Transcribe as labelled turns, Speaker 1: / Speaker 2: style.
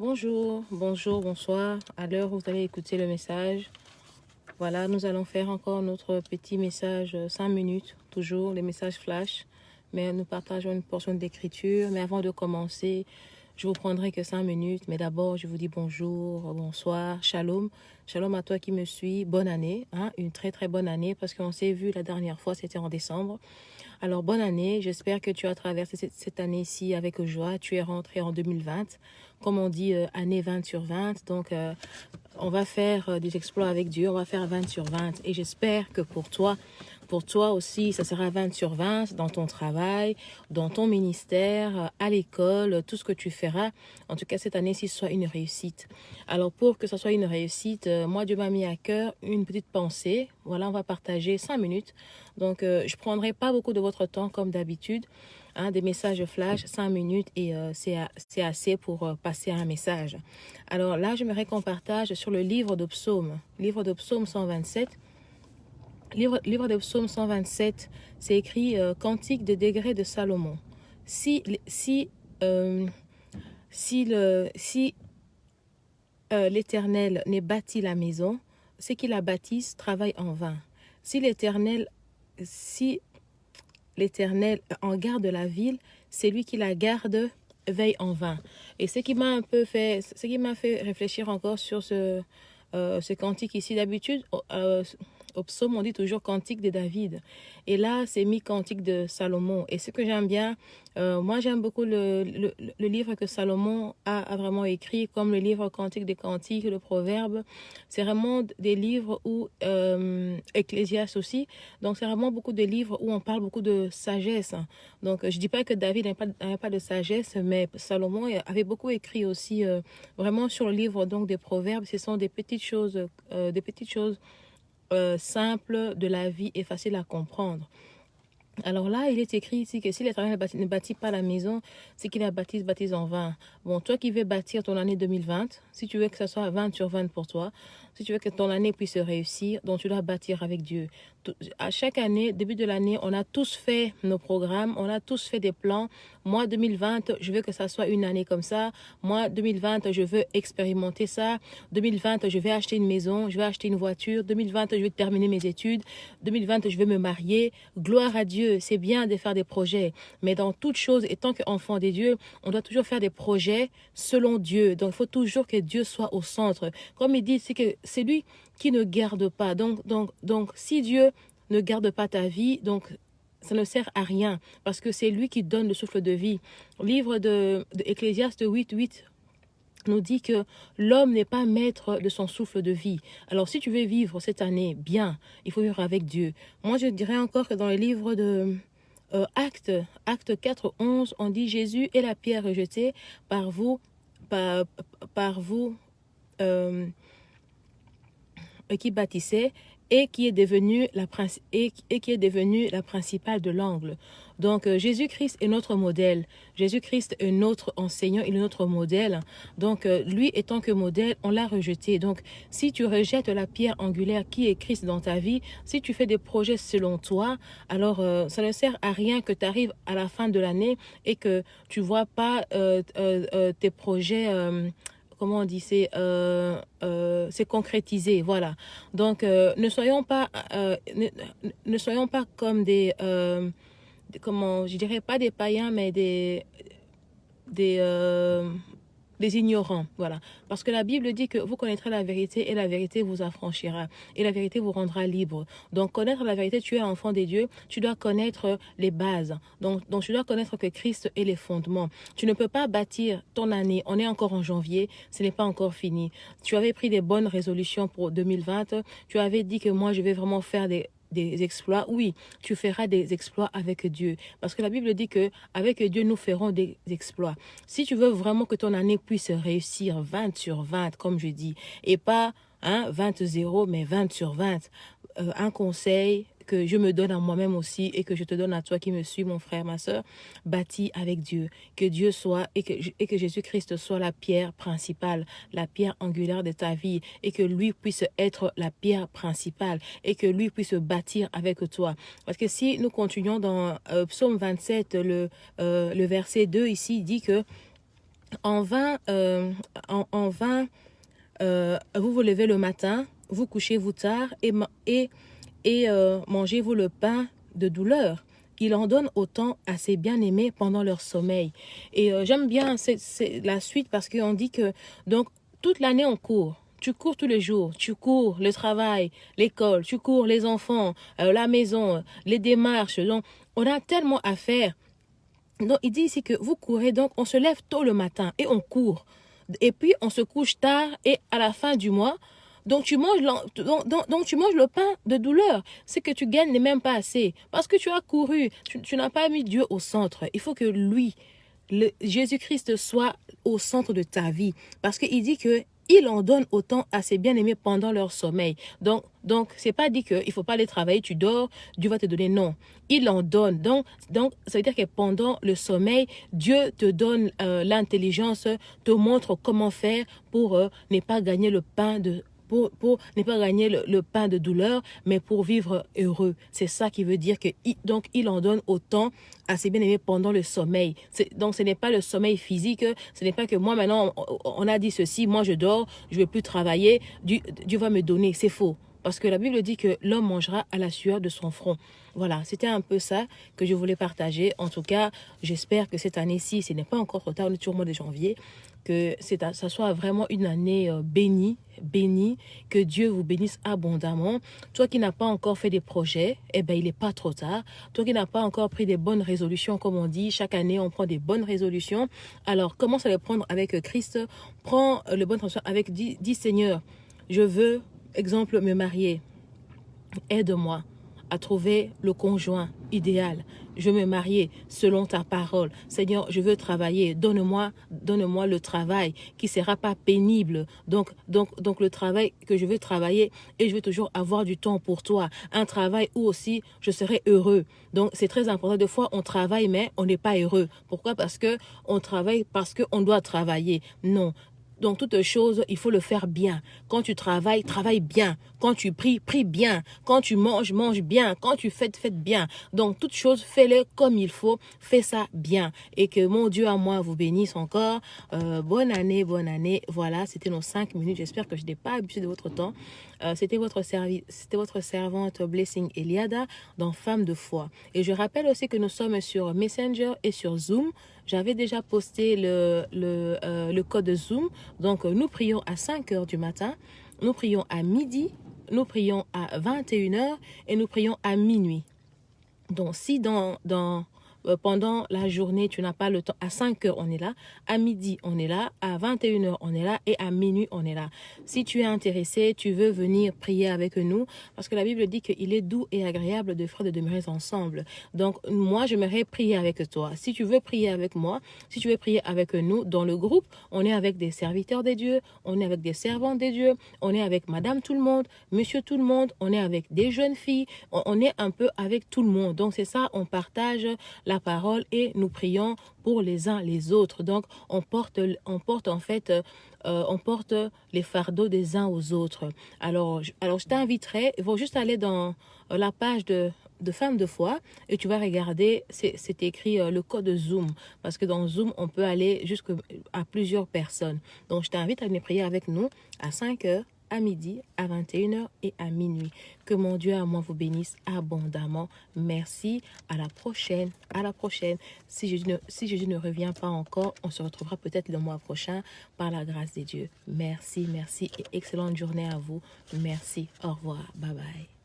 Speaker 1: Bonjour, bonjour, bonsoir. À l'heure où vous allez écouter le message, voilà, nous allons faire encore notre petit message 5 minutes, toujours les messages flash, mais nous partageons une portion d'écriture. Mais avant de commencer, je vous prendrai que 5 minutes, mais d'abord, je vous dis bonjour, bonsoir, shalom. Shalom à toi qui me suis, bonne année, hein, une très très bonne année, parce qu'on s'est vu la dernière fois, c'était en décembre. Alors, bonne année, j'espère que tu as traversé cette année-ci avec joie, tu es rentré en 2020, comme on dit, année 20 sur 20, donc on va faire des exploits avec Dieu, on va faire 20 sur 20. Et j'espère que pour toi aussi, ça sera 20 sur 20 dans ton travail, dans ton ministère, à l'école, tout ce que tu feras. En tout cas, cette année-ci soit une réussite. Alors, pour que ça soit une réussite, moi, Dieu m'a mis à cœur une petite pensée. Voilà, on va partager 5 minutes. Donc, je ne prendrai pas beaucoup de votre temps comme d'habitude. Hein, des messages flash, 5 minutes et c'est assez pour passer à un message. Alors là, j'aimerais qu'on partage sur le livre de Psaumes. Livre de Psaumes 127. Livre de Psaumes 127, c'est écrit Cantique de degré de Salomon. Euh, si l'Éternel n'ait bâti la maison, ceux qui la bâtissent travaillent en vain. Si l'Éternel en garde la ville, c'est lui qui la garde veille en vain. Et ce qui m'a fait réfléchir encore sur ce cantique ici. D'habitude, au psaume, on dit toujours cantique de David. Et là, c'est mis cantique de Salomon. Et ce que j'aime bien, moi j'aime beaucoup le livre que Salomon a vraiment écrit, comme le livre Cantique des Cantiques, le Proverbe. C'est vraiment des livres où, Ecclésiaste aussi, donc c'est vraiment beaucoup de livres où on parle beaucoup de sagesse. Donc je dis pas que David n'avait pas de sagesse, mais Salomon avait beaucoup écrit aussi vraiment sur le livre donc des Proverbes. Ce sont des petites choses simples de la vie et faciles à comprendre. Alors là, il est écrit ici que si l'Éternel ne bâtit pas la maison, c'est qu'il la bâtisse en vain. Bon, toi qui veux bâtir ton année 2020, si tu veux que ça soit 20 sur 20 pour toi, si tu veux que ton année puisse réussir, donc tu dois bâtir avec Dieu. À chaque année, début de l'année, on a tous fait nos programmes, on a tous fait des plans. Moi, 2020, je veux que ça soit une année comme ça. Moi, 2020, je veux expérimenter ça. 2020, je vais acheter une maison, je vais acheter une voiture. 2020, je vais terminer mes études. 2020, je vais me marier. Gloire à Dieu, c'est bien de faire des projets. Mais dans toute chose, et tant qu'enfant des dieux, on doit toujours faire des projets selon Dieu. Donc, il faut toujours que Dieu soit au centre. Comme il dit, c'est que c'est lui qui ne garde pas. Donc, si Dieu ne garde pas ta vie, donc ça ne sert à rien parce que c'est lui qui donne le souffle de vie. Livre de Ecclésiaste 8:8 nous dit que l'homme n'est pas maître de son souffle de vie. Alors, si tu veux vivre cette année bien, il faut vivre avec Dieu. Moi, je dirais encore que dans le livre de Acte 4:11, on dit Jésus est la pierre rejetée par vous, par vous qui bâtissait et qui est devenue la principale de l'angle. Donc, Jésus-Christ est notre modèle. Jésus-Christ est notre enseignant, il est notre modèle. Donc, lui étant que modèle, on l'a rejeté. Donc, si tu rejettes la pierre angulaire qui est Christ dans ta vie, si tu fais des projets selon toi, alors ça ne sert à rien que tu arrives à la fin de l'année et que tu vois pas tes projets... comment on dit, c'est concrétisé, voilà. Donc, ne soyons pas comme comment, je dirais pas des païens, mais des, euh, des ignorants, voilà. Parce que la Bible dit que vous connaîtrez la vérité et la vérité vous affranchira et la vérité vous rendra libre. Donc, connaître la vérité, tu es enfant des dieux, tu dois connaître les bases. Donc tu dois connaître que Christ est les fondements. Tu ne peux pas bâtir ton année, on est encore en janvier, ce n'est pas encore fini. Tu avais pris des bonnes résolutions pour 2020, tu avais dit que moi, je vais vraiment faire des exploits, oui, tu feras des exploits avec Dieu. Parce que la Bible dit que avec Dieu, nous ferons des exploits. Si tu veux vraiment que ton année puisse réussir 20 sur 20, comme je dis, et pas 20-0, mais 20 sur 20, un conseil que je me donne à moi-même aussi et que je te donne à toi qui me suis, mon frère, ma soeur, bâti avec Dieu. Que Dieu soit et que Jésus-Christ soit la pierre principale, la pierre angulaire de ta vie et que lui puisse être la pierre principale et que lui puisse bâtir avec toi. Parce que si nous continuons dans Psaume 27, le verset 2 ici dit que En vain, en vain, vous vous levez le matin, vous couchez-vous tard et mangez-vous le pain de douleur. Il en donne autant à ses bien-aimés pendant leur sommeil. Et j'aime bien la suite parce qu'on dit que donc toute l'année on court. Tu cours tous les jours, tu cours le travail, l'école, tu cours les enfants, la maison, les démarches. Donc, on a tellement à faire. Donc, il dit ici que vous courez, donc on se lève tôt le matin et on court. Et puis, on se couche tard et à la fin du mois, donc tu manges, donc tu manges le pain de douleur. C'est que tu gagnes n'est même pas assez. Parce que tu as couru, tu n'as pas mis Dieu au centre. Il faut que lui, Jésus-Christ soit au centre de ta vie. Parce qu'il dit que il en donne autant à ses bien-aimés pendant leur sommeil. Donc c'est pas dit qu'il ne faut pas aller travailler, tu dors, Dieu va te donner. Non, il en donne. Donc ça veut dire que pendant le sommeil, Dieu te donne l'intelligence, te montre comment faire pour ne pas gagner le pain de pour ne pas gagner le pain de douleur, mais pour vivre heureux. C'est ça qui veut dire que donc il en donne autant à ses bien-aimés pendant le sommeil. Donc ce n'est pas le sommeil physique, ce n'est pas que moi maintenant on a dit ceci, moi je dors, je ne vais plus travailler, Dieu va me donner. C'est faux. Parce que la Bible dit que l'homme mangera à la sueur de son front. Voilà, c'était un peu ça que je voulais partager. En tout cas, j'espère que cette année-ci, ce n'est pas encore trop tard, on est toujours au mois de janvier, que ça soit vraiment une année bénie, que Dieu vous bénisse abondamment. Toi qui n'as pas encore fait des projets, eh ben, il n'est pas trop tard. Toi qui n'as pas encore pris des bonnes résolutions, comme on dit, chaque année, on prend des bonnes résolutions. Alors, commence à les prendre avec Christ. Prends le bon résolution avec, dis Seigneur, je veux, exemple, me marier. Aide-moi à trouver le conjoint idéal. Je veux me marier selon ta parole. Seigneur, je veux travailler. Donne-moi le travail qui ne sera pas pénible. Donc, le travail que je veux travailler et je veux toujours avoir du temps pour toi. Un travail où aussi je serai heureux. Donc, c'est très important. Des fois, on travaille, mais on n'est pas heureux. Pourquoi? Parce que on travaille parce qu'on doit travailler. Non. Donc, toute chose, il faut le faire bien. Quand tu travailles, travaille bien. Quand tu pries, prie bien. Quand tu manges, mange bien. Quand tu fais bien. Donc, toute chose, fais-le comme il faut. Fais ça bien. Et que mon Dieu à moi vous bénisse encore. Bonne année, bonne année. Voilà, c'était nos 5 minutes. J'espère que je n'ai pas abusé de votre temps. C'était votre servante Blessing Eliada dans Femme de foi. Et je rappelle aussi que nous sommes sur Messenger et sur Zoom. J'avais déjà posté le code Zoom. Donc, nous prions à 5 heures du matin, nous prions à midi, nous prions à 21 h et nous prions à minuit. Donc, si pendant la journée, tu n'as pas le temps, à 5 heures, on est là, à midi, on est là, à 21 h, on est là, et à minuit, on est là. Si tu es intéressé, tu veux venir prier avec nous, parce que la Bible dit qu'il est doux et agréable de frères de demeurer ensemble. Donc, moi, j'aimerais prier avec toi. Si tu veux prier avec moi, si tu veux prier avec nous, dans le groupe, on est avec des serviteurs des dieux, on est avec des servantes des dieux, on est avec Madame tout le monde, Monsieur tout le monde, on est avec des jeunes filles, on est un peu avec tout le monde. Donc, c'est ça, on partage la parole et nous prions pour les uns les autres. Donc, on porte en fait, on porte les fardeaux des uns aux autres. Alors je t'inviterai, il faut juste aller dans la page de Femme de foi et tu vas regarder, c'est écrit le code Zoom. Parce que dans Zoom, on peut aller jusqu'à plusieurs personnes. Donc, je t'invite à venir prier avec nous à 5 heures, à midi, à 21 h et à minuit. Que mon Dieu à moi vous bénisse abondamment. Merci. À la prochaine. À la prochaine. Si Jésus ne revient pas encore, on se retrouvera peut-être le mois prochain par la grâce de Dieu. Merci, merci et excellente journée à vous. Merci. Au revoir. Bye bye.